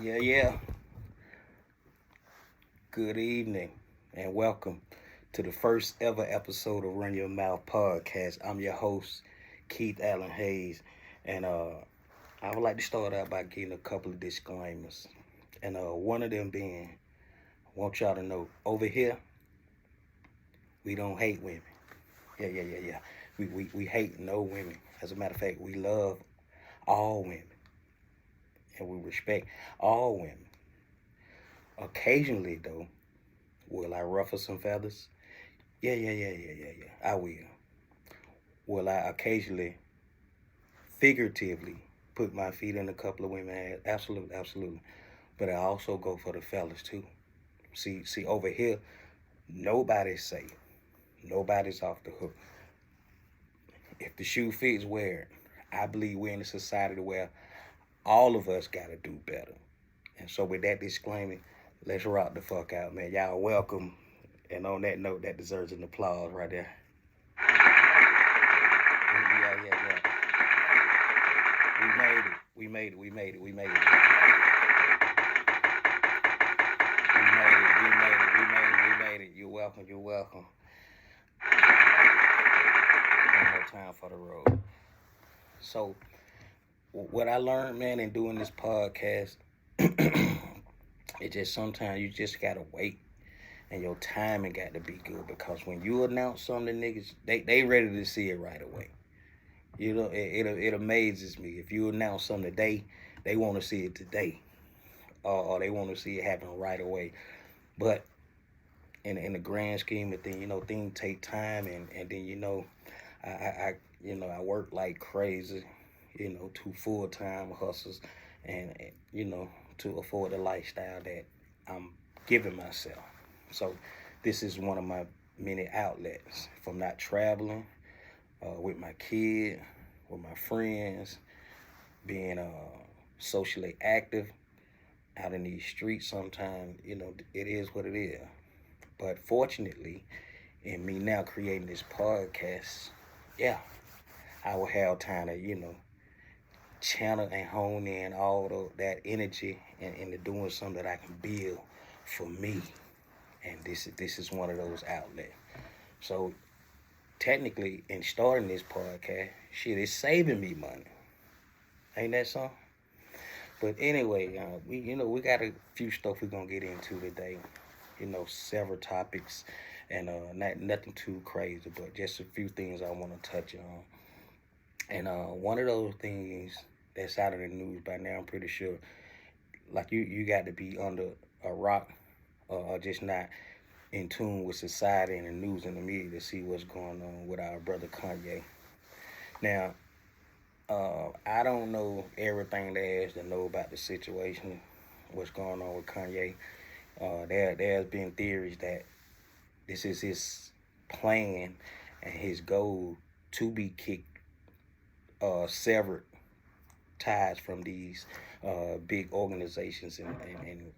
Yeah. Good evening and welcome to the first ever episode of Run Your Mouth podcast. I'm your host, Keith Allen Hayes, and I would like to start out by getting a couple of disclaimers. And one of them being, I want y'all to know over here, we don't hate women. Yeah. We hate no women. As a matter of fact, we love all women and we respect all women. Occasionally, though, will I ruffle some feathers? Yeah. I will. Will I occasionally, figuratively, put my feet in a couple of women's ass? Absolutely. But I also go for the fellas too. See, over here, nobody's safe. Nobody's off the hook. If the shoe fits, wear it. I believe we're in a society where all of us gotta do better. And so, with that disclaimer, let's rock the fuck out, man. Y'all welcome. And on that note, that deserves an applause right there. Yeah. We made it. You're welcome. One more time for the road. So, what I learned, man, in doing this podcast, it just sometimes you just gotta wait, and your timing got to be good because when you announce something, niggas, they ready to see it right away. You know, it amazes me if you announce something today, they want to see it today, or they want to see it happen right away. But in the grand scheme of things, things take time, and then I work like crazy, two full time hustles, and to afford the lifestyle that I'm giving myself. So this is one of my many outlets. If I'm not traveling with my kid, with my friends, being socially active out in these streets, sometimes it is what it is. But fortunately, in me now creating this podcast, yeah, I will have time to channel and hone in all that energy and into doing something that I can build for me. And this is one of those outlets. So technically, in starting this podcast, shit is saving me money. Ain't that something? But anyway, we got a few stuff we're gonna get into today. Several topics, and nothing too crazy, but just a few things I want to touch on. And one of those things that's out of the news by now, I'm pretty sure, like you got to be under a rock or just not in tune with society and the news and the media to see what's going on with our brother Kanye. Now, I don't know everything there is to know about the situation, what's going on with Kanye. There's been theories that this is his plan and his goal to be kicked, severed ties from these big organizations and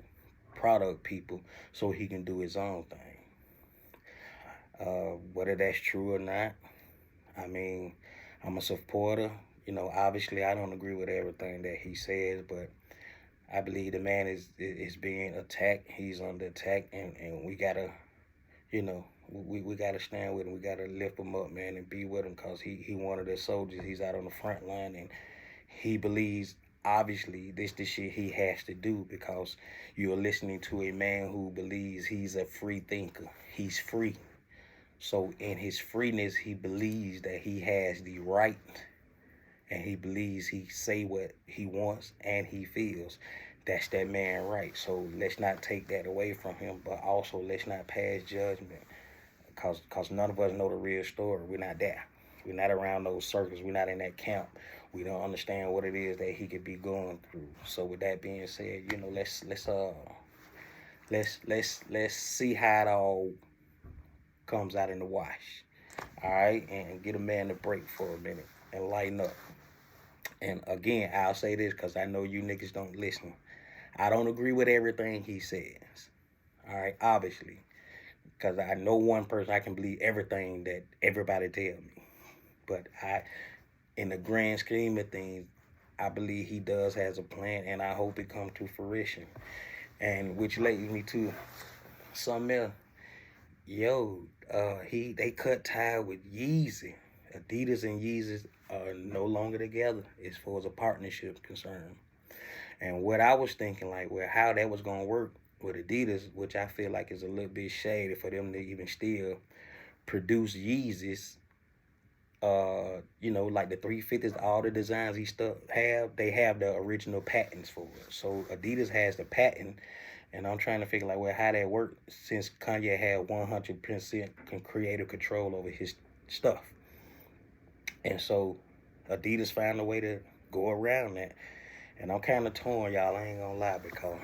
product people so he can do his own thing. Whether that's true or not, I mean, I'm a supporter. Obviously, I don't agree with everything that he says, but I believe the man is being attacked. He's under attack, and we gotta, we gotta stand with him. We gotta lift him up, man, and be with him because he one of the soldiers. He's out on the front line, and he believes obviously this the shit he has to do because you're listening to a man who believes he's a free thinker. He's free. So in his freeness, he believes that he has the right, and he believes he say what he wants and he feels. That's that man right. So let's not take that away from him, but also let's not pass judgment because none of us know the real story. We're not there. We're not around those circles. We're not in that camp. We don't understand what it is that he could be going through. So with that being said, let's see how it all comes out in the wash. All right, and get a man to break for a minute and lighten up. And again, I'll say this because I know you niggas don't listen. I don't agree with everything he says. All right, obviously, because I know one person I can believe everything that everybody tell me. But in the grand scheme of things, I believe he does has a plan, and I hope it come to fruition. And which leads me to something else. Yo, they cut tie with Yeezy. Adidas and Yeezy are no longer together as far as a partnership concerned. And what I was thinking, like, well, how that was gonna work with Adidas, which I feel like is a little bit shady for them to even still produce Yeezys. Like the 350s, all the designs he stuff they have the original patents for it. So Adidas has the patent, and I'm trying to figure like, well, how that work since Kanye had 100% creative control over his stuff, and so Adidas found a way to go around that. And I'm kind of torn, y'all. I ain't gonna lie, because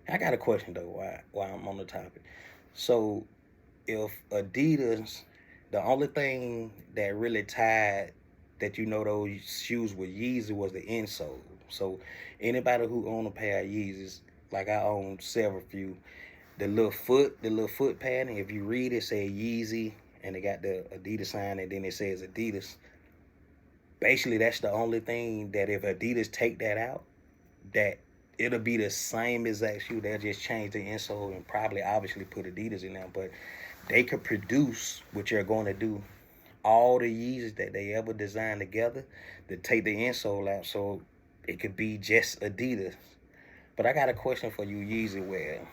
I got a question though. Why I'm on the topic? So if Adidas, the only thing that really tied that those shoes with Yeezy was the insole. So anybody who own a pair of Yeezys, like I own several few, the little foot padding, if you read it, say Yeezy, and they got the Adidas sign, and then it says Adidas. Basically, that's the only thing that if Adidas take that out, that it'll be the same exact shoe. They'll just change the insole and probably obviously put Adidas in there, but they could produce what you're going to do. All the Yeezys that they ever designed together to take the insole out, so it could be just Adidas. But I got a question for you, Yeezy. Well,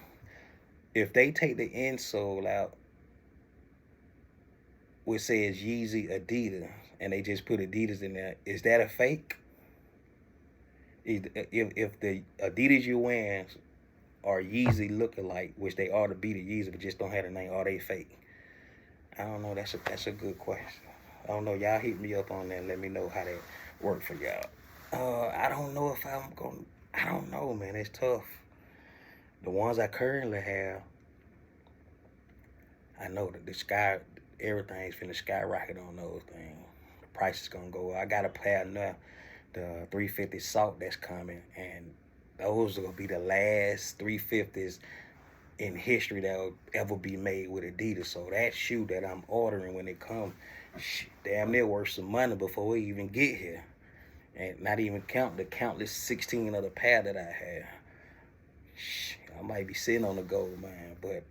if they take the insole out, which says Yeezy Adidas, and they just put Adidas in there, is that a fake? If the Adidas you wearing are Yeezy lookalike, which they are to be the Yeezy, but just don't have the name, are they fake? I don't know. That's a good question. I don't know. Y'all hit me up on that and let me know how that worked for y'all. I don't know if I'm going to. I don't know, man. It's tough. The ones I currently have, I know that the sky, everything's finna skyrocket on those things. The price is gonna go up. I got a pair now, the 350 Salt that's coming, and those are gonna be the last 350s in history that will ever be made with Adidas. So that shoe that I'm ordering when it comes, damn near worth some money before we even get here. And not even count the countless 16 other pair that I have. I might be sitting on the gold mine, but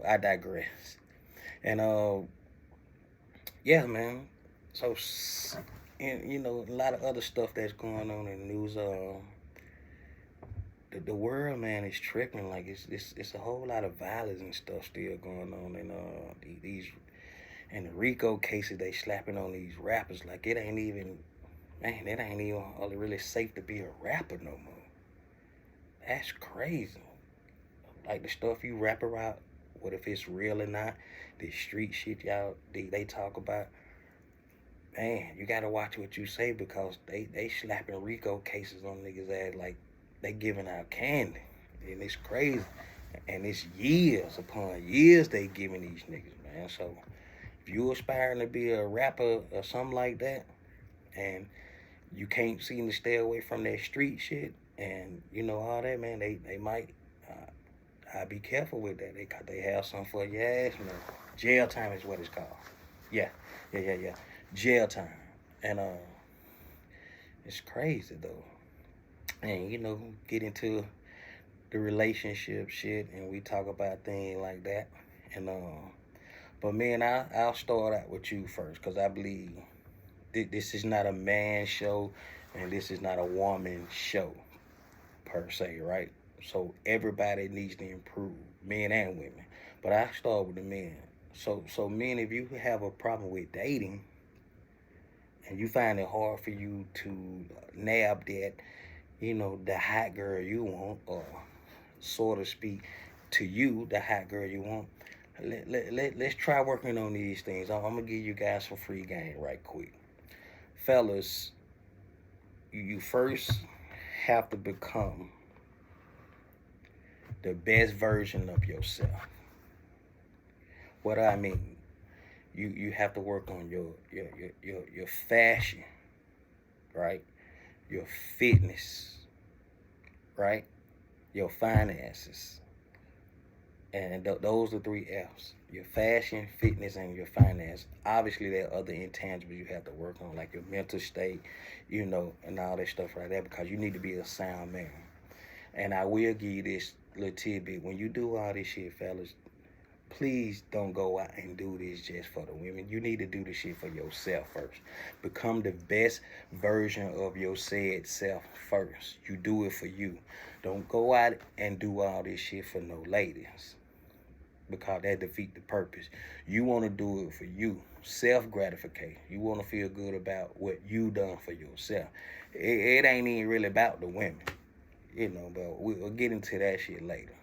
I digress. And yeah, man. So, and a lot of other stuff that's going on in the news. The world, man, is tripping. Like it's a whole lot of violence and stuff still going on, and these and the RICO cases they slapping on these rappers. Like it ain't even, man, it ain't even really safe to be a rapper no more. That's crazy. Like the stuff you rap about, what if it's real or not? The street shit y'all they talk about. Man, you gotta watch what you say, because they slapping RICO cases on niggas' ass like they giving out candy. And it's crazy. And it's years upon years they giving these niggas, man. So if you aspiring to be a rapper or something like that, and you can't seem to stay away from that street shit and all that, man, they might I be careful with that. They have something for your ass. Jail time is what it's called. Yeah. Jail time. And it's crazy though. And get into the relationship shit, and we talk about things like that. And but man, I'll start out with you first, because I believe this is not a man show, and this is not a woman show per se, right? So everybody needs to improve, men and women. But I start with the men. So men, if you have a problem with dating and you find it hard for you to nab that, the hot girl you want, or so to speak, to you, the hot girl you want, let's try working on these things. I'm gonna give you guys some free game right quick. Fellas, you first have to become the best version of yourself. What do I mean? You have to work on your fashion, right? Your fitness, right? Your finances, and those are 3 F's. your fashion, fitness, and your finance. Obviously, there are other intangibles you have to work on, like your mental state, and all that stuff like that, because you need to be a sound man. And I will give you this little tidbit. When you do all this shit, fellas, please don't go out and do this just for the women. You need to do this shit for yourself first. Become the best version of your said self first. You do it for you. Don't go out and do all this shit for no ladies, because that defeat the purpose. You want to do it for you. Self gratification. You want to feel good about what you done for yourself. It ain't even really about the women, but we'll get into that shit later.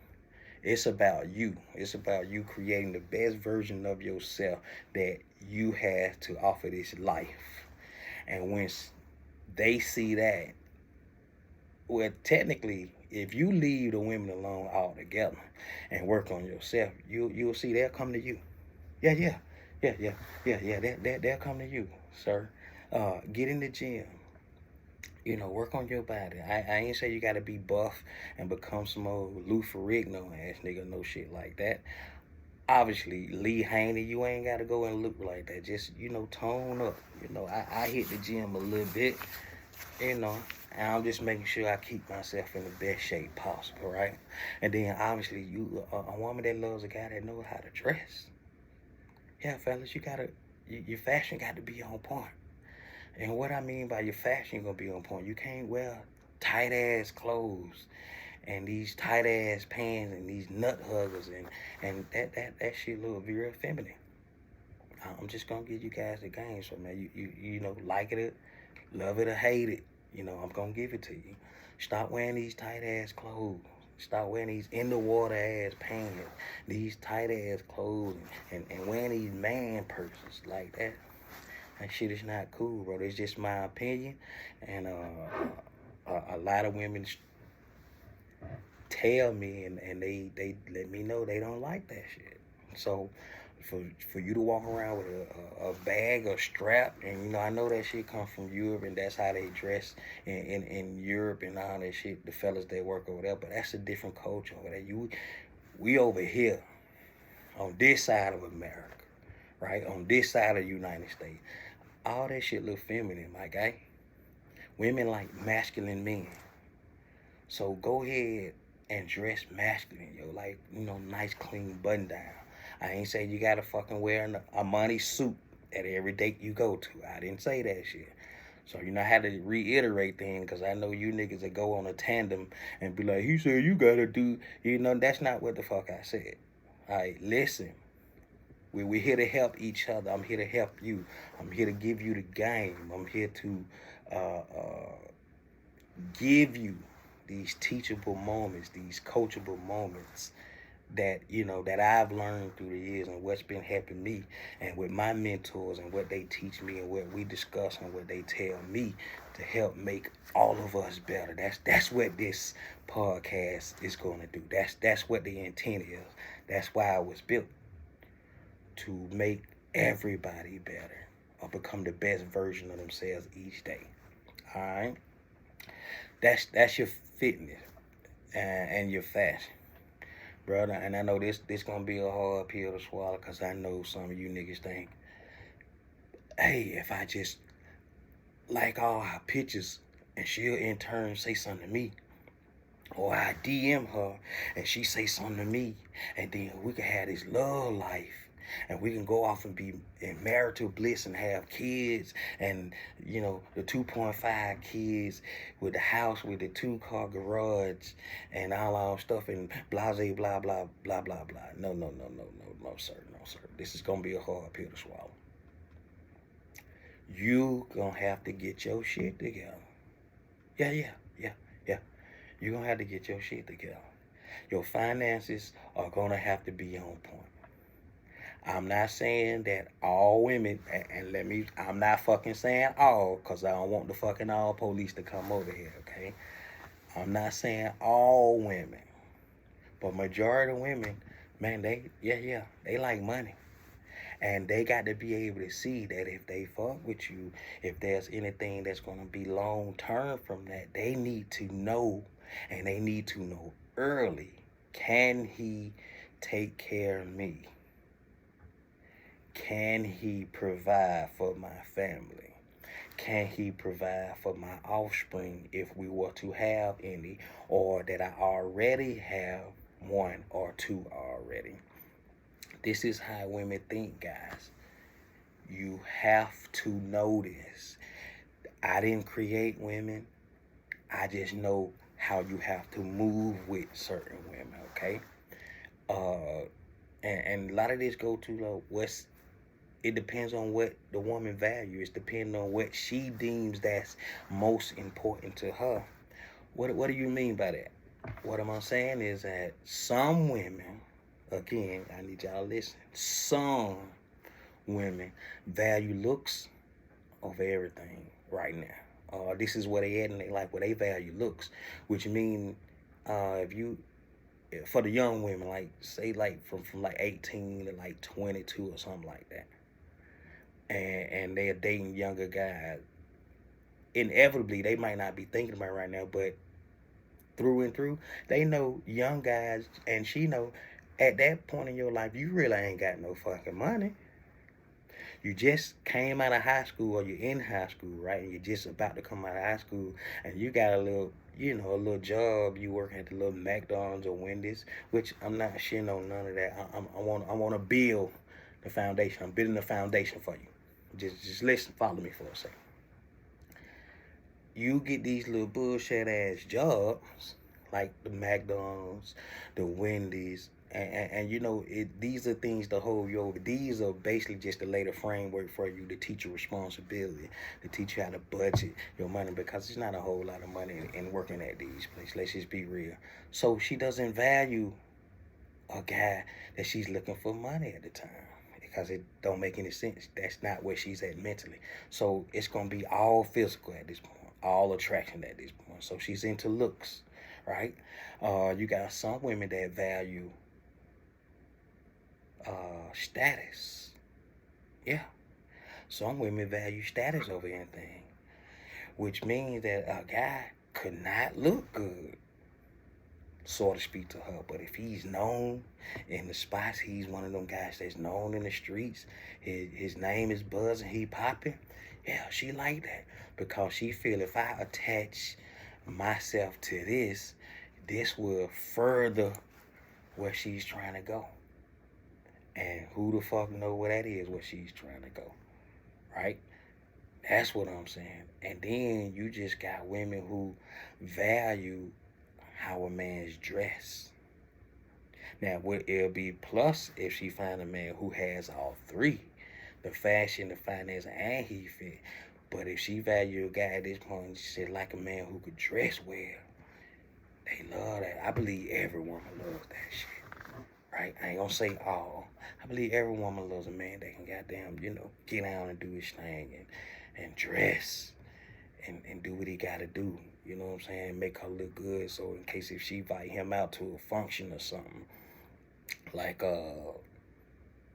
It's about you. It's about you creating the best version of yourself that you have to offer this life. And once they see that, well, technically, if you leave the women alone altogether and work on yourself, you'll see they'll come to you. Yeah. They'll come to you, sir. Get in the gym. Work on your body. I ain't say you gotta be buff and become some old Lou Ferrigno ass nigga, no shit like that. Obviously, Lee Haney, you ain't gotta go and look like that. Just, tone up. I hit the gym a little bit, you know, and I'm just making sure I keep myself in the best shape possible, right? And then obviously, you a woman that loves a guy that knows how to dress. Yeah, fellas, your fashion got to be on point. And what I mean by your fashion gonna be on point, you can't wear tight ass clothes and these tight ass pants and these nut huggers and that shit look real feminine. I'm just gonna give you guys the game, so man, you like it, love it or hate it, I'm gonna give it to you. Stop wearing these tight ass clothes. Stop wearing these in the water ass pants, these tight ass clothes, and wearing these man purses like that. That shit is not cool, bro. It's just my opinion, and a lot of women tell me, and they let me know they don't like that shit. So for you to walk around with a bag or strap, and I know that shit come from Europe, and that's how they dress in Europe and all that shit. The fellas that work over there, but that's a different culture over there. We over here on this side of America, right? On this side of the United States, all that shit look feminine, my guy. Women like masculine men. So go ahead and dress masculine, yo. Like, nice clean button down. I ain't say you gotta fucking wear a money suit at every date you go to. I didn't say that shit. So, I had to reiterate things, because I know you niggas that go on a tandem and be like, he said you gotta do, that's not what the fuck I said. All right, listen. We're here to help each other. I'm here to help you. I'm here to give you the game. I'm here to give you these teachable moments, these coachable moments that that I've learned through the years, and what's been helping me, and with my mentors and what they teach me and what we discuss and what they tell me to help make all of us better. That's what this podcast is going to do. That's what the intent is. That's why it was built, to make everybody better or become the best version of themselves each day. All right, that's your fitness and your fashion, brother. And I know this gonna be a hard pill to swallow, because I know some of you niggas think, hey, if I just like all her pictures and she'll in turn say something to me, or I DM her and she say something to me, and then we can have this love life, and we can go off and be in marital bliss and have kids, and the 2.5 kids with the house with the 2-car garage and all our stuff, and blase blah blah blah blah blah. No sir. This is gonna be a hard pill to swallow. You gonna have to get your shit together. Yeah. You're gonna have to get your shit together. Your finances are gonna have to be on point. I'm not saying that all women, and I'm not fucking saying all, because I don't want the fucking all police to come over here, okay? I'm not saying all women, but majority of women, man, they like money. And they got to be able to see that if they fuck with you, if there's anything that's going to be long term from that, they need to know, and they need to know early, can he take care of me? Can he provide for my family? Can he provide for my offspring if we were to have any, or that I already have one or two already? This is how women think, guys. You have to know this. I didn't create women. I just know how you have to move with certain women, okay? Uh, and a lot of this go to it depends on what the woman values. It depends on what she deems that's most important to her. What do you mean by that? What am I saying is that some women, again, I need y'all to listen. Some women value looks over everything right now. This is where they at in their life, where they value looks, which mean if you for the young women, like say like from like 18 to like 22 or something like that, and they're dating younger guys, inevitably they might not be thinking about it right now, but through and through, they know young guys, and she know at that point in your life, you really ain't got no fucking money. You just came out of high school, or you're in high school, right? And you're just about to come out of high school, and you got a little, a little job. You work at the little McDonald's or Wendy's, which I'm not shitting on none of that. I want to build the foundation. I'm building the foundation for you. Just listen, follow me for a second. You get these little bullshit ass jobs like the McDonald's, the Wendy's, and these are things to hold you over. These are basically just to lay the framework for you to teach you responsibility, to teach you how to budget your money, because it's not a whole lot of money in working at these places. Let's just be real. So she doesn't value a guy that she's looking for money at the time, because it don't make any sense. That's not where she's at mentally. So it's gonna be all physical at this point, all attraction at this point. So she's into looks, right? You got some women that value status. Yeah, some women value status over anything, which means that a guy could not look good, so to speak, to her. But if he's known in the spots, he's one of them guys that's known in the streets, his name is buzzing, he popping, yeah, she like that, because she feel if I attach myself to this will further where she's trying to go. And who the fuck know where that is, where she's trying to go, right? That's what I'm saying. And then you just got women who value how a man's dressed. Now, it'll be plus if she find a man who has all three, the fashion, the finance, and he fit. But if she value a guy at this point, she said like a man who could dress well, they love that. I believe every woman loves that shit. Right? I ain't gonna say all. I believe every woman loves a man that can goddamn, get down and do his thing and dress and do what he gotta do. You know what I'm saying? Make her look good, so in case if she invite him out to a function or something, like I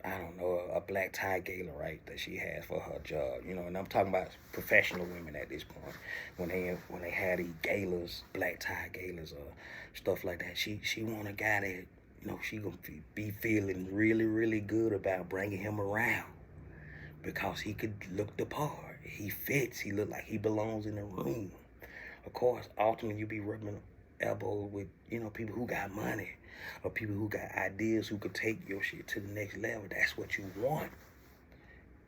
don't know, a black tie gala, right, that she has for her job, and I'm talking about professional women at this point. When they had these galas, black tie galas or stuff like that, she want a guy that, she gonna be feeling really, really good about bringing him around, because he could look the part. He fits. He look like he belongs in the room. Of course, ultimately you be rubbing elbows with, people who got money, or people who got ideas, who could take your shit to the next level. That's what you want.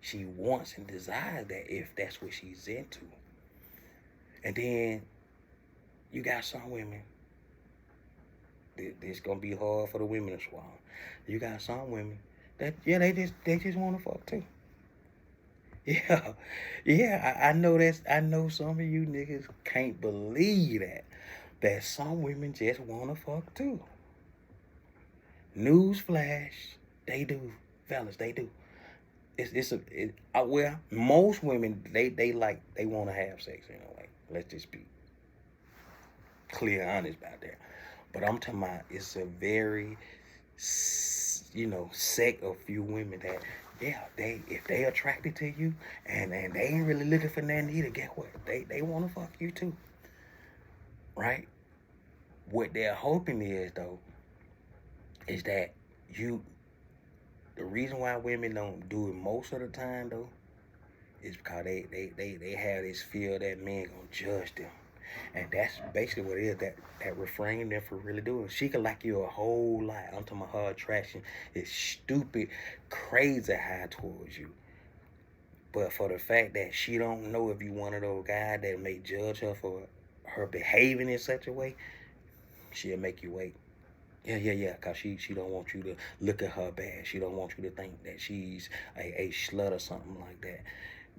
She wants and desires that, if that's what she's into. And then you got some women, it's gonna be hard for the women to swallow. You got some women that, they just want to fuck too. Yeah, I know I know some of you niggas can't believe that some women just want to fuck too. Newsflash, they do, fellas, they do. Well, most women they want to have sex anyway. Let's just be clear, honest about that. But I'm talking about, it's a very, sect of few women that, if they attracted to you and they ain't really looking for nothing either, guess what? They want to fuck you too, right? What they're hoping is, though, is that The reason why women don't do it most of the time though is because they have this fear that men gonna judge them. And that's basically what it is, that refrain there for really doing. She could like you a whole lot. I'm talking about her attraction is stupid, crazy high towards you. But for the fact that she don't know if you one of those guys that may judge her for her behaving in such a way, she'll make you wait. Yeah, cause she don't want you to look at her bad. She don't want you to think that she's a slut or something like that.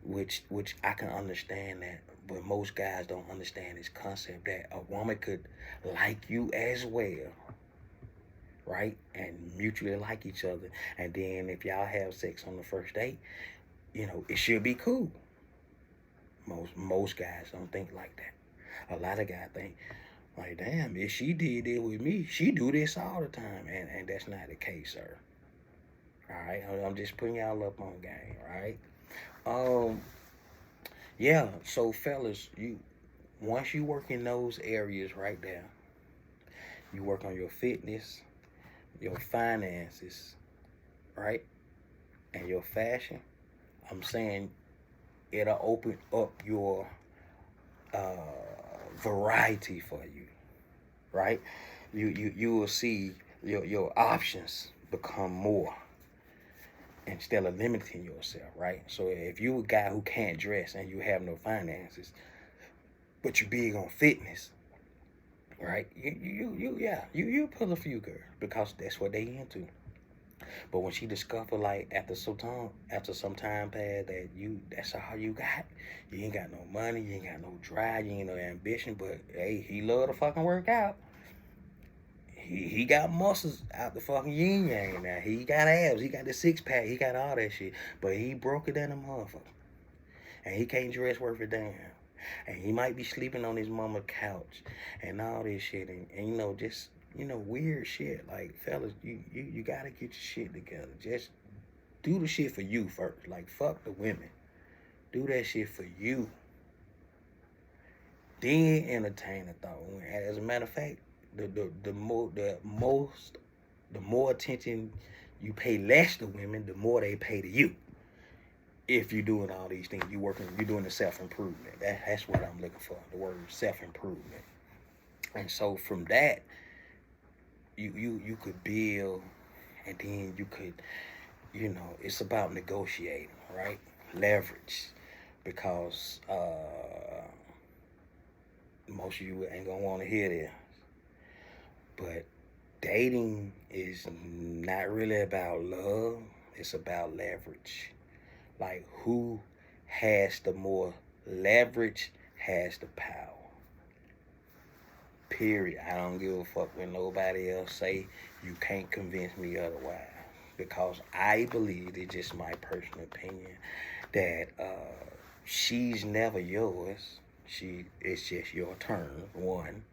Which I can understand that, but most guys don't understand this concept that a woman could like you as well, right? And mutually like each other. And then if y'all have sex on the first date, it should be cool. Most guys don't think like that. A lot of guys think, like, damn, if she did it with me, she do this all the time. And that's not the case, sir. Alright? I'm just putting y'all up on game, right? Yeah, so fellas, once you work in those areas right there, you work on your fitness, your finances, right? And your fashion, I'm saying it'll open up your variety for you, right? You will see your options become more instead of limiting yourself, right? So if you a guy who can't dress and you have no finances, but you big on fitness, right? You pull a few girls because that's what they into. But when she discover, like, after some time pass, that's all you got. You ain't got no money, you ain't got no drive, you ain't no ambition, but hey, he love to fucking work out. He got muscles out the fucking yin yang now. He got abs, he got the six pack, he got all that shit. But he broke it than a motherfucker. And he can't dress worth a damn. And he might be sleeping on his mama's couch and all this shit, and just weird shit. Like, fellas, you gotta get your shit together. Just do the shit for you first. Like, fuck the women. Do that shit for you. Then entertain the thought. As a matter of fact, the more attention you pay less to women, the more they pay to you. If you're doing all these things, you're doing the self-improvement. That's what I'm looking for. The word self-improvement. And so from that, you could build, and then you could, it's about negotiating, right? Leverage, because most of you ain't gonna want to hear this, but dating is not really about love. It's about leverage. Like, who has the more leverage has the power. Period. I don't give a fuck what nobody else say. You can't convince me otherwise. Because I believe, it's just my personal opinion, that she's never yours. It's just your turn, one.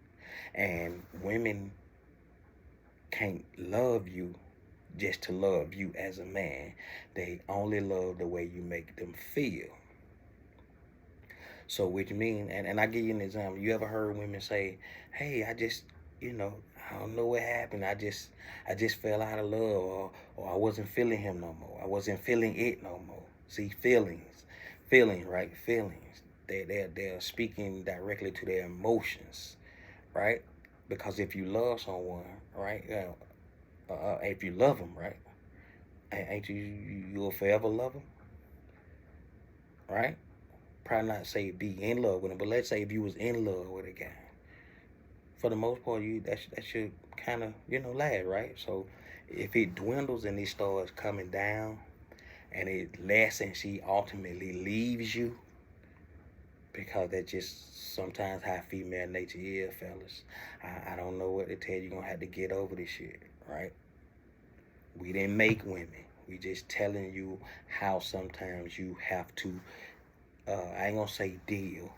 And women can't love you just to love you as a man. They only love the way you make them feel. So which means, and I give you an example. You ever heard women say, hey, I just, I don't know what happened. I just fell out of love, or I wasn't feeling him no more. I wasn't feeling it no more. See, feelings, right? Feelings. They're speaking directly to their emotions, right? Because if you love someone, right, if you love them, right, ain't you'll forever love them, right? Probably not say be in love with him, but let's say if you was in love with a guy, for the most part, that should kind of last, right? So if it dwindles and it starts coming down, and it lasts and she ultimately leaves you, because that's just sometimes how female nature is, fellas. I don't know what to tell you. You're gonna have to get over this shit, right? We didn't make women. We just telling you how sometimes you have to, I ain't gonna say deal,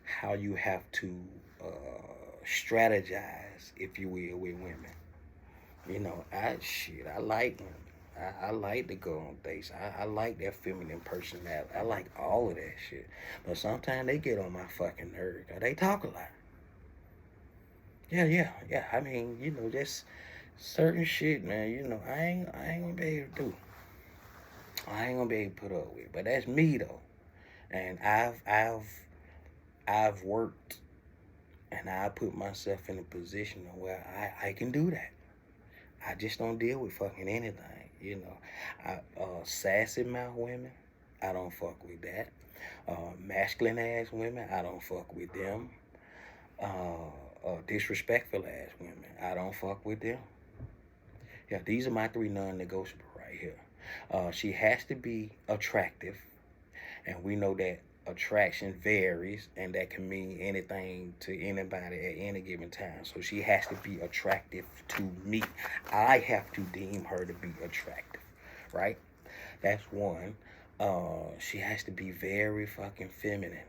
how you have to strategize, if you will, with women. I like women. I like to go on dates. I like that feminine personality. I like all of that shit. But sometimes they get on my fucking nerves. They talk a lot. Yeah. I mean, certain shit, man, I ain't gonna be able to do. I ain't gonna be able to put up with. But that's me though. And I've worked and I put myself in a position where I can do that. I just don't deal with fucking anything, sassy mouth women, I don't fuck with that. Masculine ass women, I don't fuck with them. Disrespectful ass women, I don't fuck with them. Yeah, these are my three non-negotiable right here. She has to be attractive, and we know that attraction varies, and that can mean anything to anybody at any given time. So she has to be attractive to me. I have to deem her to be attractive, right? That's one. She has to be very fucking feminine.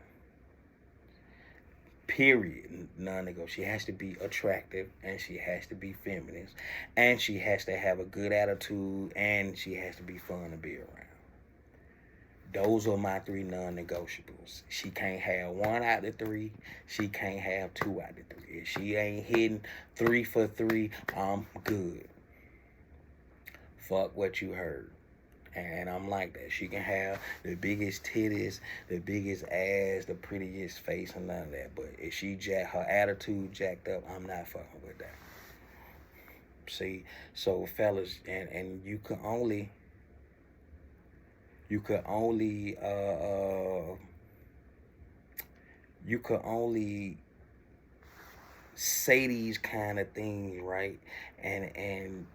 Period. Non-negotiable. She has to be attractive, and she has to be feminine, and she has to have a good attitude, and she has to be fun to be around. Those are my three non-negotiables. She can't have one out of three. She can't have two out of three. If she ain't hitting 3 for 3, I'm good. Fuck what you heard. And I'm like that. She can have the biggest titties, the biggest ass, the prettiest face, and none of that. But if her attitude jacked up, I'm not fucking with that. See, so fellas, and you could only say these kind of things, right? And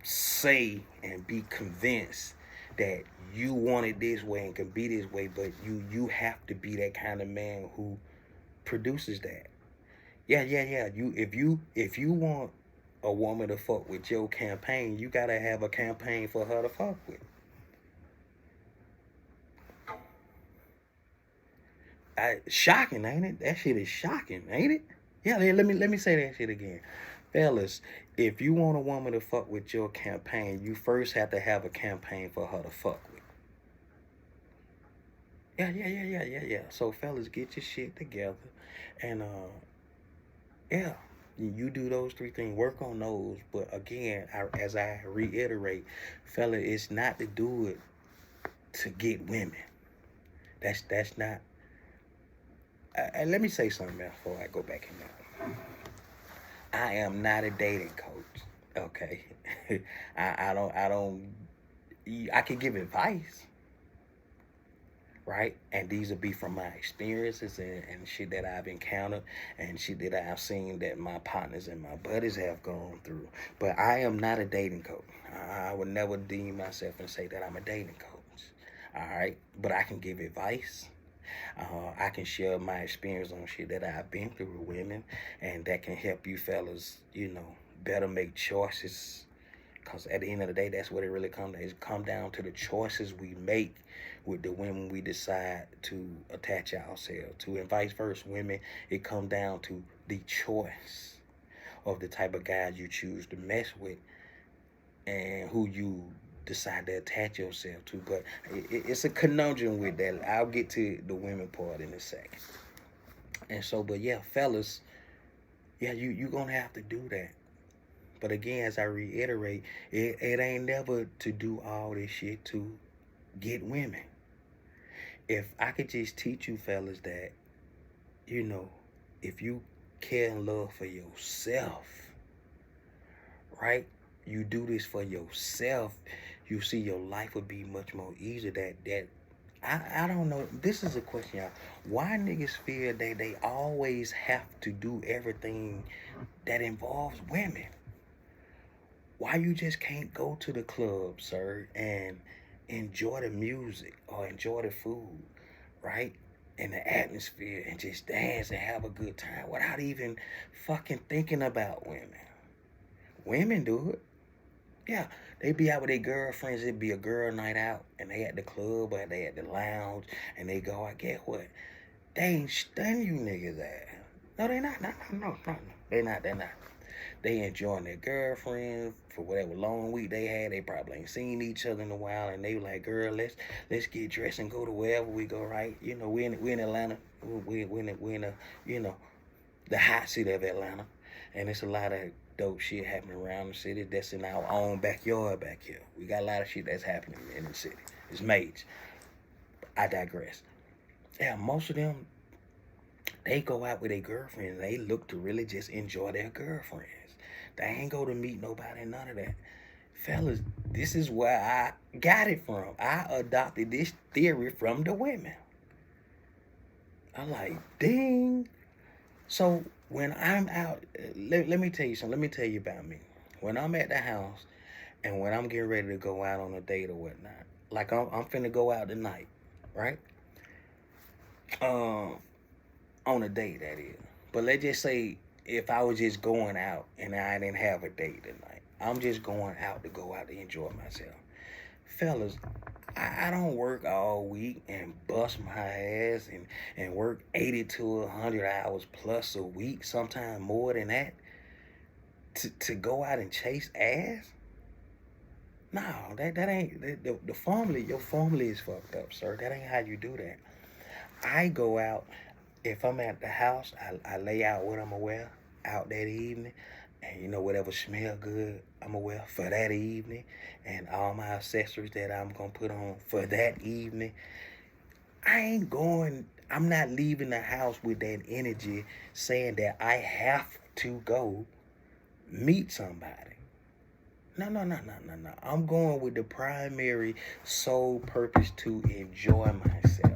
say and be convinced that you want it this way and can be this way, but you have to be that kind of man who produces that. Yeah. If you want a woman to fuck with your campaign, you gotta have a campaign for her to fuck with. Shocking, ain't it? That shit is shocking, ain't it? Yeah, let me say that shit again. Fellas, if you want a woman to fuck with your campaign, you first have to have a campaign for her to fuck with. Yeah. So fellas, get your shit together, and yeah, you do those three things. Work on those. But again, as I reiterate, fella, it's not to do it to get women. That's not. Let me say something else before I go back in there. I am not a dating coach. Okay, I don't. I can give advice, right? And these will be from my experiences and shit that I've encountered and shit that I've seen that my partners and my buddies have gone through. But I am not a dating coach. I would never deem myself and say that I'm a dating coach. All right, but I can give advice. I can share my experience on shit that I've been through with women, and that can help you fellas, better make choices. Cause at the end of the day, that's what it really comes down. It come down to the choices we make with the women we decide to attach ourselves to, and vice versa. Women, it come down to the choice of the type of guys you choose to mess with and who you decide to attach yourself to. But it's a conundrum with that. I'll get to the women part in a second. And so, but yeah, fellas, yeah, you gonna have to do that. But again, as I reiterate, it ain't never to do all this shit to get women. If I could just teach you fellas that, if you care and love for yourself, right? You do this for yourself, you see your life would be much more easier. I don't know. This is a question, y'all. Why niggas feel that they always have to do everything that involves women? Why you just can't go to the club, sir, and enjoy the music or enjoy the food, right? And the atmosphere and just dance and have a good time without even fucking thinking about women. Women do it. Yeah, they be out with their girlfriends. It'd be a girl night out, and they at the club or they at the lounge, and they go, I get what? They ain't stunning you niggas ass. No, they not. No. They not. They enjoying their girlfriend for whatever long week they had. They probably ain't seen each other in a while, and they like, girl, let's get dressed and go to wherever we go, right? We in Atlanta. We in the the hot city of Atlanta, and it's a lot of dope shit happening around the city that's in our own backyard back here. We got a lot of shit that's happening in the city. It's major. I digress. Yeah, most of them, they go out with their girlfriends. They look to really just enjoy their girlfriends. They ain't go to meet nobody, none of that. Fellas, this is where I got it from. I adopted this theory from the women. I'm like, ding. So when I'm out, let me tell you something. Let me tell you about me. When I'm at the house and when I'm getting ready to go out on a date or whatnot, like I'm finna go out tonight, right? Um, on a date, that is. But let's just say if I was just going out and I didn't have a date tonight, I'm just going out to go out to enjoy myself. Fellas, I don't work all week and bust my ass and work 80 to 100 hours plus a week, sometimes more than that, to go out and chase ass. No, that ain't the formula. Your formula is fucked up, sir. That ain't how you do that. I go out. If I'm at the house, I lay out what I'm gonna wear out that evening, and whatever smell good I'm gonna wear for that evening, and all my accessories that I'm gonna put on for that evening. I'm not leaving the house with that energy saying that I have to go meet somebody. No, no, no, no, no, no. I'm going with the primary sole purpose to enjoy myself.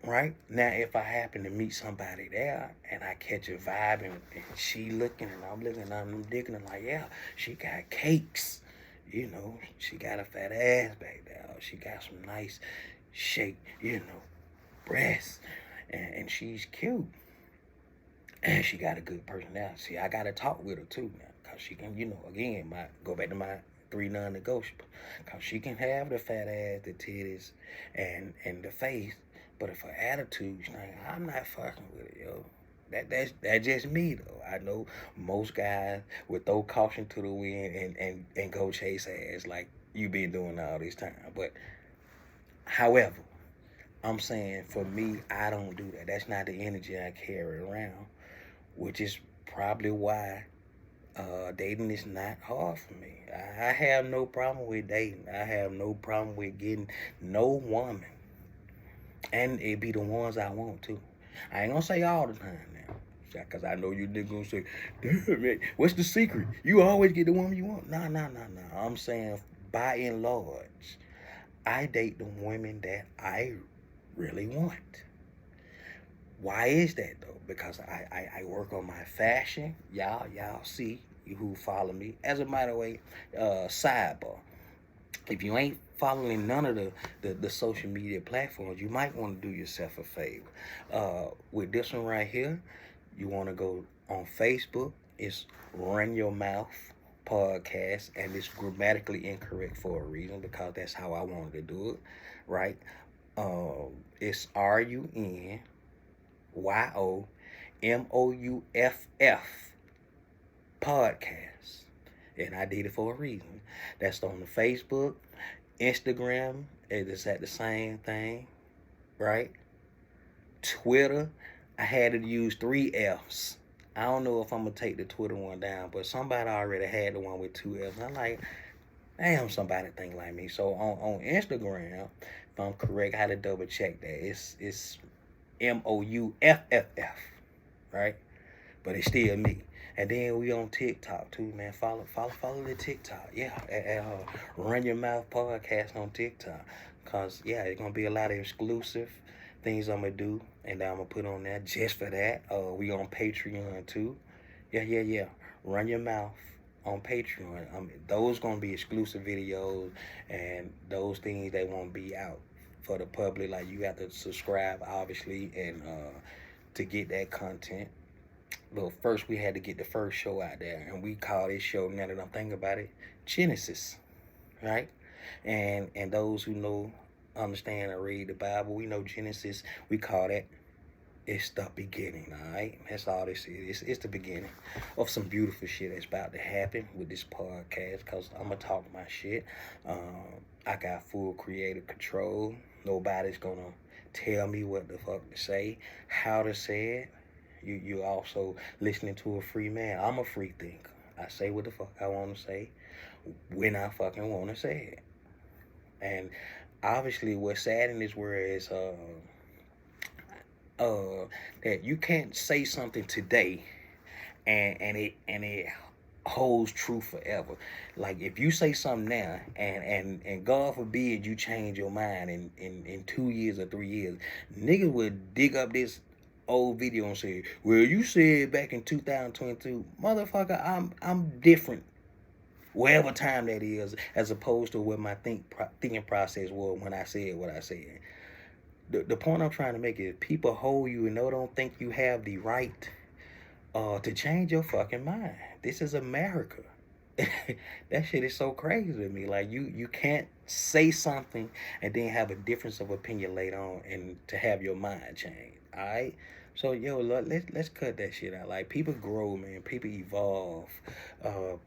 Right? Now, if I happen to meet somebody there and I catch a vibe and she looking and I'm looking and I'm digging and like, yeah, she got cakes. She got a fat ass back there. She got some nice shape, breasts. And she's cute. And she got a good personality. See, I got to talk with her too now. Because she can, again, go back to my 3 non-negotiable. Because she can have the fat ass, the titties, and the face. But if her attitude's like, I'm not fucking with it, yo. That's just me though. I know most guys would throw caution to the wind and go chase ass like you been doing all this time. But however, I'm saying for me, I don't do that. That's not the energy I carry around, which is probably why dating is not hard for me. I have no problem with dating. I have no problem with getting no woman. And it be the ones I want too. I ain't gonna say all the time now. Because I know you niggas gonna say, damn man, what's the secret? You always get the woman you want. Nah. I'm saying by and large, I date the women that I really want. Why is that though? Because I work on my fashion. Y'all see who follow me. As a matter of way, sidebar. If you ain't following none of the social media platforms, you might want to do yourself a favor. With this one right here, you want to go on Facebook. It's Run Your Mouth Podcast, and it's grammatically incorrect for a reason because that's how I wanted to do it, right? It's RUNYOMOUFF Podcast, and I did it for a reason. That's on the Facebook, Instagram. It's at the same thing, right? Twitter, I had to use 3 F's. I don't know if I'm gonna take the Twitter one down, but somebody already had the one with 2 F's. And I'm like, damn, somebody think like me. So on Instagram, if I'm correct, I had to double check that. It's MOUFFF, right? But it's still me. And then we on TikTok too, man. Follow the TikTok. Yeah, Run Your Mouth Podcast on TikTok. Cause yeah, it's gonna be a lot of exclusive things I'm gonna do, and I'm gonna put on there just for that. We on Patreon too. Yeah. Run Your Mouth on Patreon. Those gonna be exclusive videos, and those things they won't be out for the public. Like you have to subscribe, obviously, and to get that content. Well, first we had to get the first show out there, and we call this show, now that I'm thinking about it, Genesis, right? And those who know, understand, and read the Bible, we know Genesis, we call that, it's the beginning, all right? That's all this is. It's the beginning of some beautiful shit that's about to happen with this podcast, because I'm going to talk my shit. I got full creative control. Nobody's going to tell me what the fuck to say, how to say it. You also listening to a free man. I'm a free thinker. I say what the fuck I want to say when I fucking want to say it. And obviously, what's sad in this world is that you can't say something today and it holds true forever. Like if you say something now and God forbid you change your mind in 2 years or 3 years, niggas would dig up this old video and say, well, you said back in 2022, motherfucker, I'm different whatever time that is, as opposed to what my thinking process was when I said what I said. The point I'm trying to make is people hold you and they don't think you have the right to change your fucking mind. This is America. That shit is so crazy to me. Like you can't say something and then have a difference of opinion later on and to have your mind change. All right. So yo, let's cut that shit out. Like people grow, man. People evolve.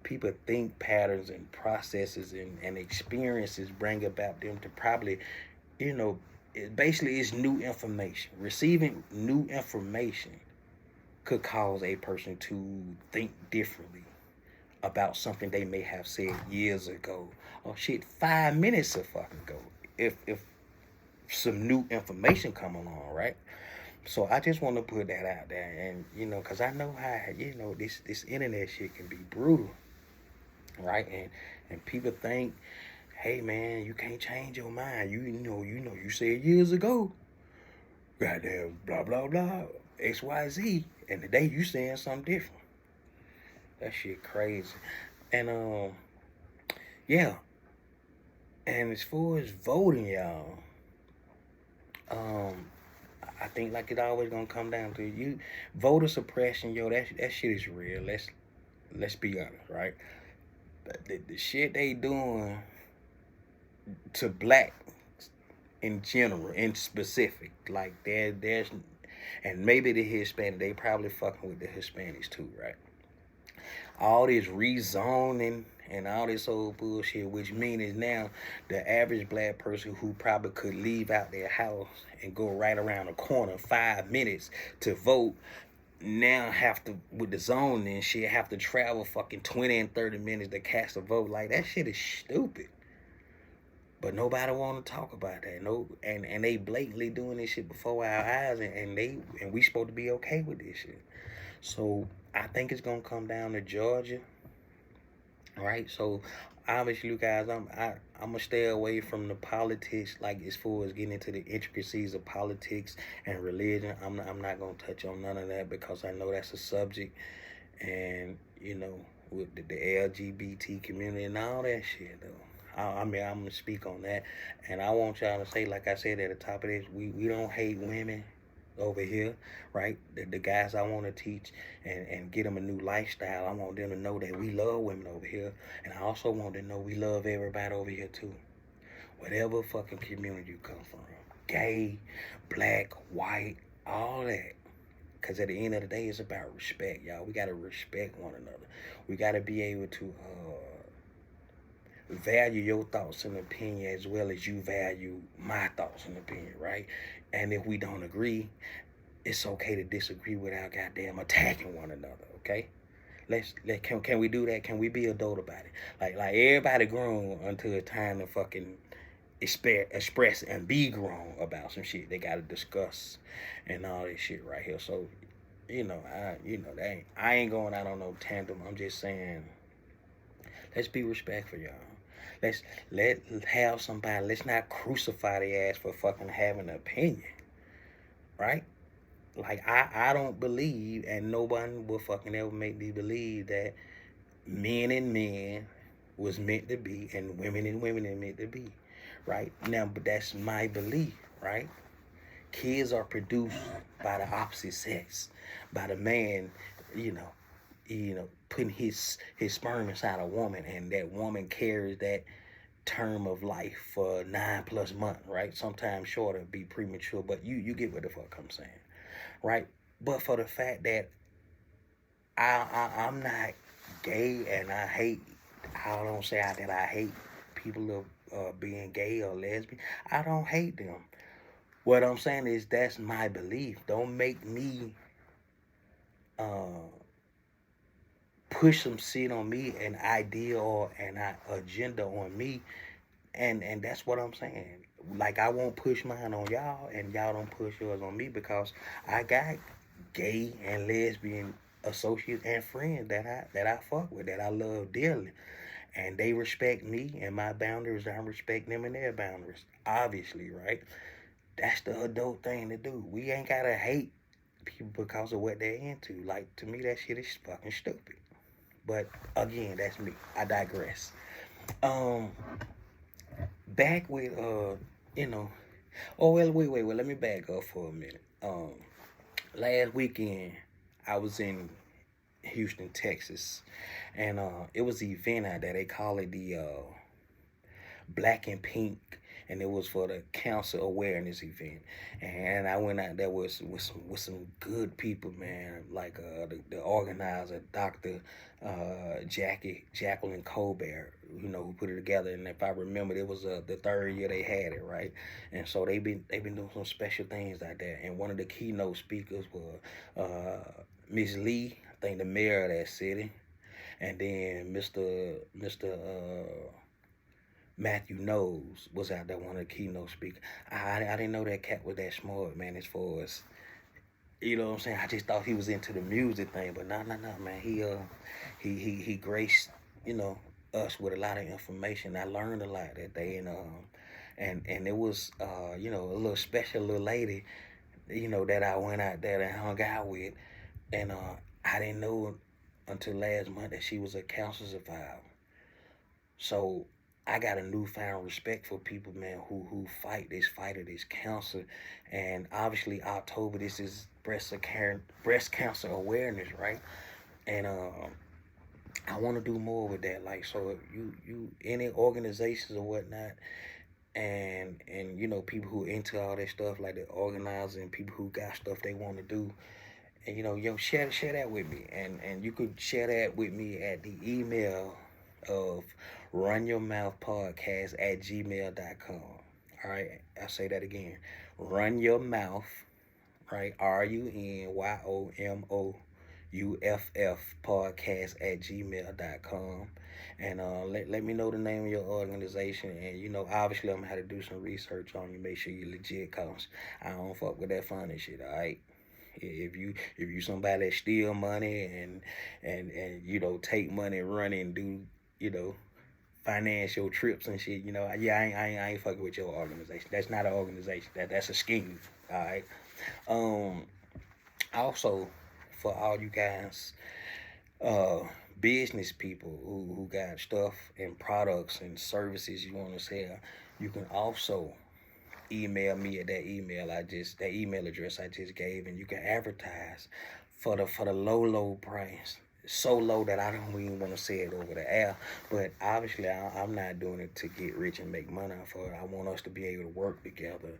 People think patterns and processes and experiences bring about them to probably, you know, basically it's new information. Receiving new information could cause a person to think differently about something they may have said years ago or shit 5 minutes a fucking ago. If some new information come along, right? So I just want to put that out there, and cause I know how this internet shit can be brutal, right? And people think, hey man, you can't change your mind. You said years ago, goddamn blah blah blah XYZ, and today you saying something different. That shit crazy. And yeah. And as far as voting, y'all, I think like it always gonna come down to you voter suppression, yo. That shit is real. Let's be honest, right? The shit they doing to black in general, in specific, like there's, and maybe the Hispanic, they probably fucking with the Hispanics too, right? All this rezoning and all this old bullshit, which means now the average black person who probably could leave out their house and go right around the corner 5 minutes to vote now have to, with the zoning and shit, have to travel fucking 20 and 30 minutes to cast a vote. Like that shit is stupid. But nobody want to talk about that. No, and they blatantly doing this shit before our eyes, and we supposed to be okay with this shit. So I think it's gonna come down to Georgia, right? So obviously, you guys, I'm gonna stay away from the politics, like as far as getting into the intricacies of politics and religion. I'm not gonna touch on none of that because I know that's a subject, and with the LGBT community and all that shit though. I mean, I'm gonna speak on that, and I want y'all to say, like I said at the top of this, we don't hate women over here, right? The guys I want to teach and get them a new lifestyle. I want them to know that we love women over here, and I also want them to know we love everybody over here too. Whatever fucking community you come from, gay, black, white, all that. Because at the end of the day, it's about respect, y'all. We gotta respect one another. We gotta be able to value your thoughts and opinion as well as you value my thoughts and opinion, right? And if we don't agree, it's okay to disagree without goddamn attacking one another, okay? Can we do that? Can we be adult about it? Like everybody grown until it's time to fucking express and be grown about some shit they gotta discuss and all this shit right here. So, I ain't going out on no tandem. I'm just saying, let's be respectful, y'all. Let have somebody. Let's not crucify their ass for fucking having an opinion, right? Like I don't believe, and no one will fucking ever make me believe that men and men was meant to be, and women are meant to be, right? Now, but that's my belief, right? Kids are produced by the opposite sex, by the man, putting his sperm inside a woman, and that woman carries that term of life for 9+ months, right? Sometimes shorter, be premature, but you get what the fuck I'm saying, right? But for the fact that I'm not gay and I don't say that I hate people of being gay or lesbian. I don't hate them. What I'm saying is that's my belief. Don't make me uh, push some shit on me, an idea or an agenda on me, and that's what I'm saying. Like I won't push mine on y'all, and y'all don't push yours on me because I got gay and lesbian associates and friends that I fuck with, that I love dearly, and they respect me and my boundaries. I respect them and their boundaries. Obviously, right? That's the adult thing to do. We ain't gotta hate people because of what they're into. Like to me, that shit is fucking stupid. But again, that's me. I digress. Um, back with you know. Oh well, wait. Well, let me back up for a minute. Last weekend I was in Houston, Texas, and it was the event out there. They call it the Black and Pink, and it was for the cancer awareness event. And I went out there with some good people, man. Like the organizer, Doctor Jacqueline Colbert, who put it together. And if I remember, it was the third year they had it, right? And so they've been doing some special things out there. And one of the keynote speakers was Miss Lee, I think the mayor of that city, and then Mister Matthew Knowles was out there, one of the keynote speakers. I didn't know that cat was that smart, man, as far as, what I'm saying? I just thought he was into the music thing, but no, man. He graced, you know, us with a lot of information. I learned a lot that day, and it was, a little special little lady, that I went out there and hung out with, and I didn't know until last month that she was a cancer survivor. So I got a newfound respect for people, man, who fight of this cancer, and obviously October, this is breast cancer awareness, right? And I want to do more with that. Like, so if you any organizations or whatnot, and people who into all that stuff, like the organizers and people who got stuff they want to do, and share that with me, and you could share that with me at the email of runyourmouthpodcast@gmail.com. All right, I'll say that again. Run your mouth, right? RUNYOMOUFF podcast@gmail.com. And let me know the name of your organization. And obviously I'm gonna have to do some research on you, make sure you're legit, cause I don't fuck with that funny shit, all right? If you somebody that steal money and take money and run and do financial trips and shit, yeah, I ain't fucking with your organization. That's not an organization. That's a scheme. All right. Um. Also, for all you guys, uh, business people who got stuff and products and services you want to sell, you can also email me at that email address I just gave, and you can advertise for the low price, so low that I don't even want to say it over the air. But obviously I'm not doing it to get rich and make money off of it. I want us to be able to work together,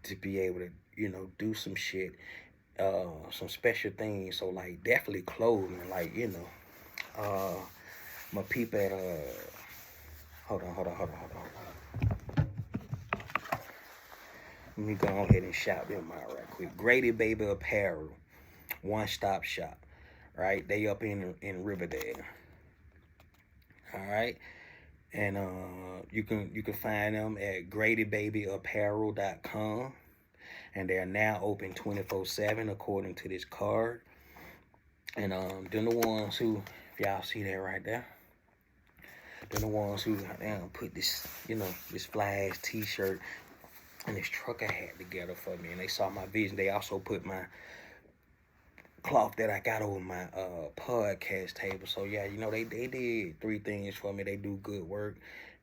to be able to do some shit, some special things. So like definitely clothing, like uh my people at hold on. Let me go ahead and shout them out right quick. Grady Baby Apparel, one stop shop. Right, they up in Riverdale. All right, and you can find them at GradyBabyApparel.com, and they're now open 24/7 according to this card. And they're the ones who, if y'all see that right there, they're the ones who put this fly ass T-shirt and this trucker hat together for me, and they saw my vision. They also put my cloth that I got over my podcast table. So yeah, they did three things for me. They do good work,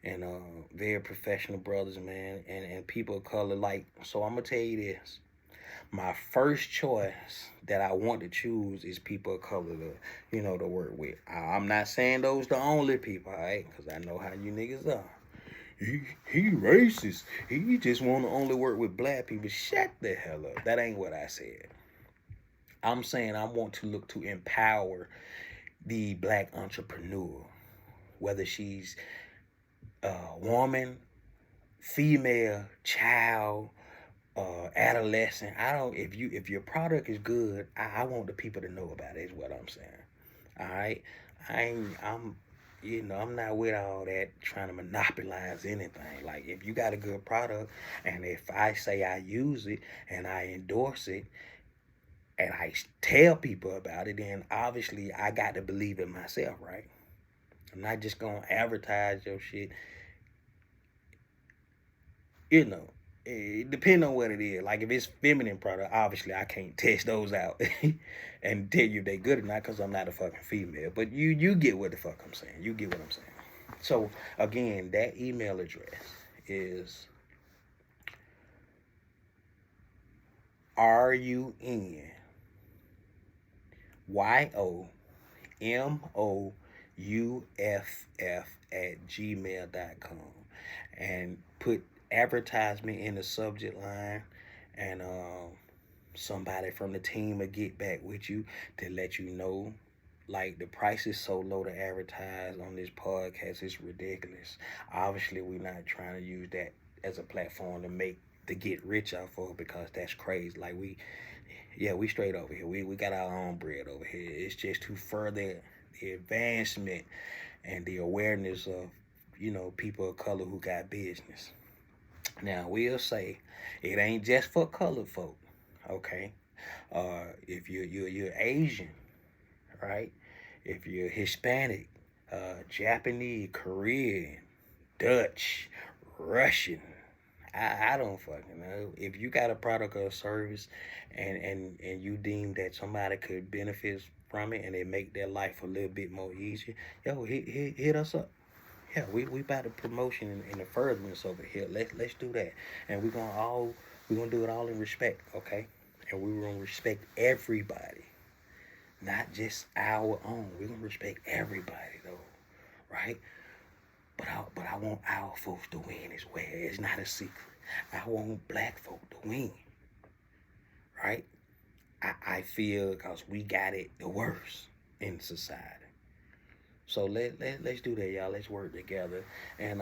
and very professional brothers, man, and people of color. Like, so I'm gonna tell you this. My first choice that I want to choose is people of color to work with. I'm not saying those the only people, alright? Because I know how you niggas are. He racist. He just want to only work with black people. Shut the hell up. That ain't what I said. I'm saying I want to look to empower the black entrepreneur, whether she's a woman, female, child, adolescent. I don't if your product is good, I want the people to know about it is what I'm saying. All right. I'm I'm not with all that trying to monopolize anything. Like if you got a good product and if I say I use it and I endorse it and I tell people about it, then obviously I got to believe it myself, right? I'm not just gonna advertise your shit, you know. It depends on what it is. Like if it's feminine product, obviously I can't test those out and tell you if they good or not because I'm not a fucking female. But you get what the fuck I'm saying. You get what I'm saying. So again, that email address is RUNYOMOUFF@gmail.com and put advertisement in the subject line and somebody from the team will get back with you to let you know. Like the price is so low to advertise on this podcast, it's ridiculous. Obviously, we're not trying to use that as a platform to get rich off of because that's crazy. Like we straight over here. We got our own bread over here. It's just to further the advancement and the awareness of people of color who got business. Now we'll say it ain't just for colored folk, okay? If you're Asian, right? If you're Hispanic, Japanese, Korean, Dutch, Russian, I don't fucking know. If you got a product or a service and you deem that somebody could benefit from it and it make their life a little bit more easier, yo, hit us up. Yeah, we about the promotion and the furtherance over here. Let's do that. And we're gonna do it all in respect, okay? And we're gonna respect everybody. Not just our own. We're gonna respect everybody though. Right? But I want our folks to win as well. It's not a secret. I want black folk to win. Right? I feel because we got it the worst in society. So let's do that, y'all. Let's work together. And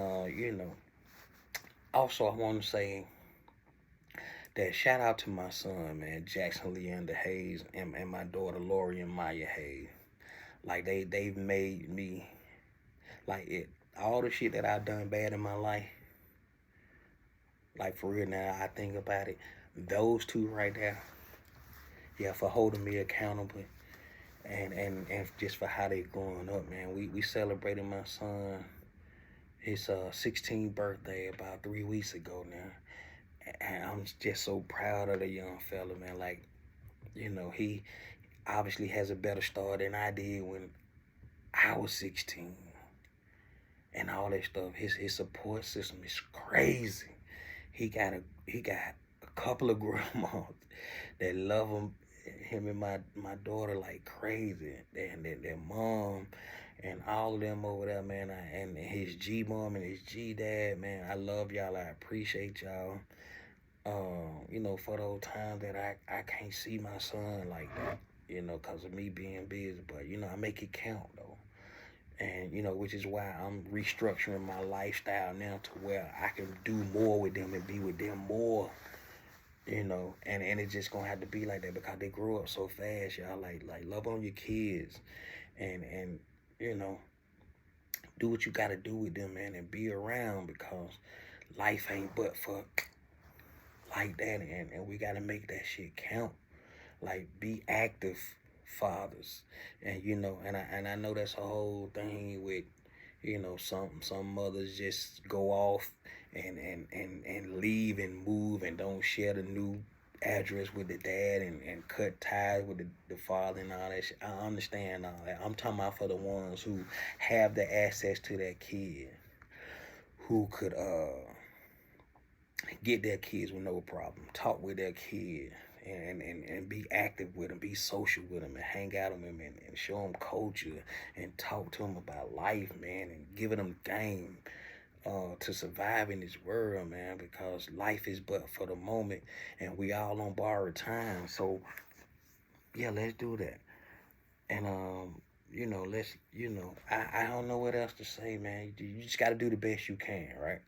also I want to say that shout out to my son, man, Jackson Leander Hayes, and my daughter Lori and Maya Hayes. Like they've made me like it all the shit that I've done bad in my life. Like for real now, I think about it. Those two right there, yeah, for holding me accountable and just for how they growing up, man. We celebrated my son his 16th birthday about 3 weeks ago now, and I'm just so proud of the young fella, man. Like he obviously has a better start than I did when I was 16, and all that stuff. His support system is crazy. He got a couple of grandmas that love him and my daughter like crazy. And their mom and all of them over there, man. And his G mom and his G dad, man. I love y'all. I appreciate y'all. For those times that I can't see my son like that, because of me being busy. But I make it count though. And which is why I'm restructuring my lifestyle now to where I can do more with them and be with them more. And it's just gonna have to be like that because they grow up so fast, y'all. Like love on your kids, and you know do what you gotta do with them, man, and be around because life ain't but for like that, and we gotta make that shit count. Like be active fathers, and and I know that's a whole thing with some mothers just go off and leave and move and don't share the new address with the dad and cut ties with the father and all that shit. I understand all that. I'm talking about for the ones who have the access to that kid, who could get their kids with no problem, talk with their kids, and be active with them, be social with them, and hang out with them, and show them culture, and talk to them about life, man, and giving them game to survive in this world, man, because life is but for the moment, and we all on borrowed time. So, yeah, let's do that. And, let's, I don't know what else to say, man. You just got to do the best you can, right?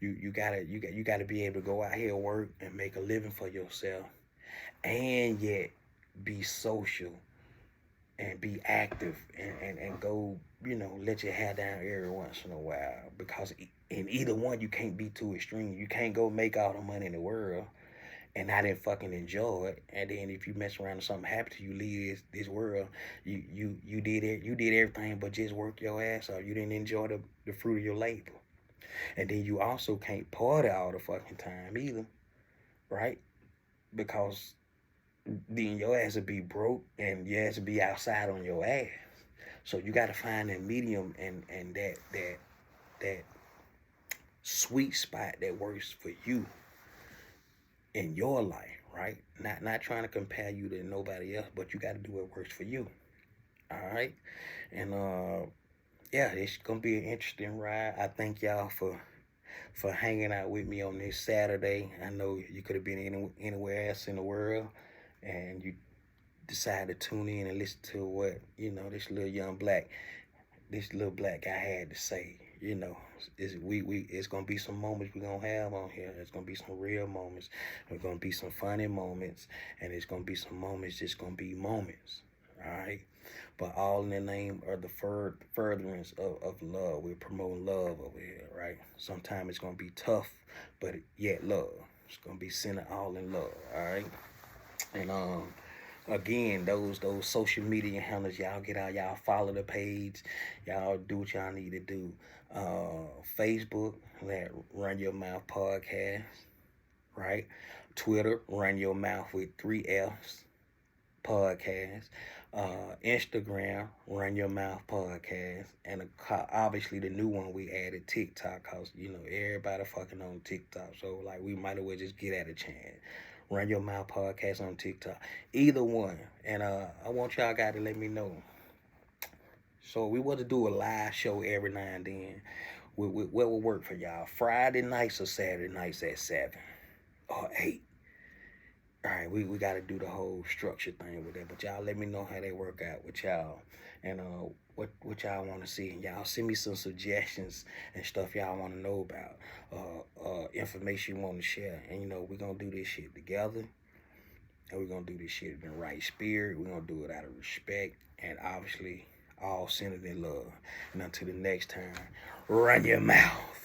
You gotta be able to go out here, work, and make a living for yourself, and yet be social and be active, and go, let your hair down every once in a while. Because in either one, you can't be too extreme. You can't go make all the money in the world and I didn't fucking enjoy it. And then if you mess around and something happens to you, leave this world, you did it. You did everything but just work your ass off. You didn't enjoy the fruit of your labor. And then you also can't party all the fucking time either, right? Because then your ass would be broke and your ass would be outside on your ass. So you got to find that medium, and that sweet spot that works for you in your life, right? Not trying to compare you to nobody else, but you got to do what works for you. All right, and yeah, it's gonna be an interesting ride. I thank y'all for hanging out with me on this Saturday. I know you could have been anywhere else in the world, and you decided to tune in and listen to what this little black guy had to say. It's gonna be some moments we're gonna have on here. It's gonna be some real moments. There's gonna be some funny moments, and it's gonna be some moments just gonna be moments. All right, but all in the name of the furtherance of love. We're promoting love over here, right? Sometimes it's gonna be tough, but yet love. It's gonna be centered all in love. All right, and again, those social media handles, y'all get out, y'all follow the page, y'all do what y'all need to do. Facebook, that Run Your Mouth Podcast, right? Twitter, Run Your Mouth with 3 F's Podcast. Instagram, Run Your Mouth Podcast, and obviously the new one we added, TikTok, cause everybody fucking on TikTok, so like we might as well just get at a chance. Run Your Mouth Podcast on TikTok, either one, and I want y'all guys to let me know. So we want to do a live show every now and then. What will work for y'all? Friday nights or Saturday nights at 7 or 8? All right, we got to do the whole structure thing with that, but y'all let me know how they work out with y'all, and what y'all want to see, and y'all send me some suggestions and stuff y'all want to know about, information you want to share, and we're gonna do this shit together, and we're gonna do this shit in the right spirit. We're gonna do it out of respect, and obviously all centered in love. And until the next time, run your mouth.